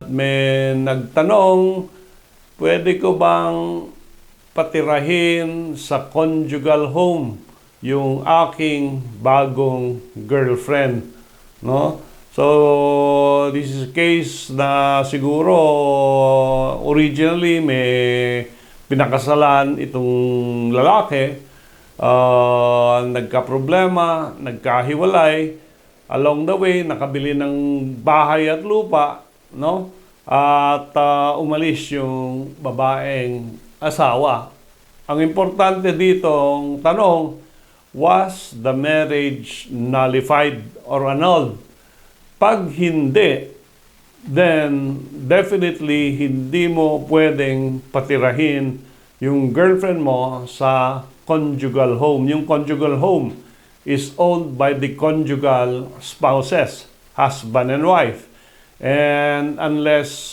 At may nagtanong, pwede ko bang patirahin sa conjugal home yung aking bagong girlfriend, no? So, this is a case na siguro originally may pinakasalan itong lalaki, nagkaproblema, nagkahiwalay, along the way, nakabili ng bahay at lupa, no? At umalis yung babaeng asawa. Ang importante dito, ang tanong, was the marriage nullified or annulled? Pag hindi, then definitely hindi mo pwedeng patirahin yung girlfriend mo sa conjugal home. Yung conjugal home is owned by the conjugal spouses, husband and wife. And unless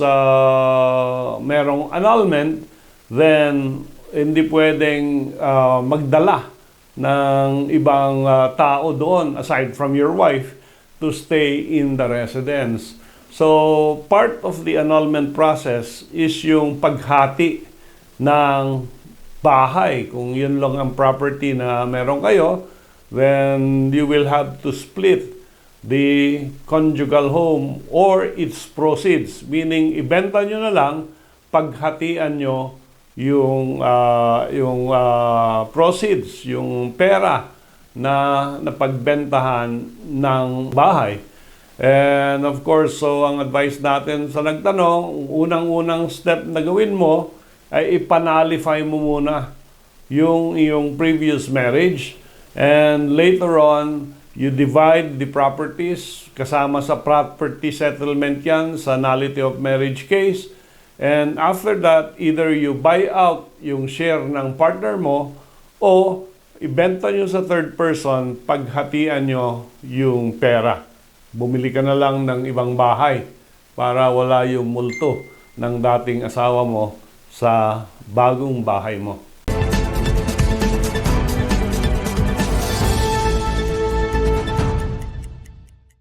merong annulment, then hindi pwedeng magdala ng ibang tao doon aside from your wife to stay in the residence. So, part of the annulment process is yung paghati ng bahay. Kung yun lang ang property na meron kayo, then you will have to split the conjugal home or its proceeds. Meaning, ibenta nyo na lang, paghatian nyo yung proceeds, yung pera na napagbentahan ng bahay. And of course, so ang advice natin sa nagtanong, unang-unang step na gawin mo ay ipanalify mo muna yung iyong previous marriage. And later on, you divide the properties, kasama sa property settlement yan, sa nullity of marriage case. And after that, either you buy out yung share ng partner mo o ibenta nyo sa third person, paghatian nyo yung pera. Bumili ka na lang ng ibang bahay para wala yung multo ng dating asawa mo sa bagong bahay mo.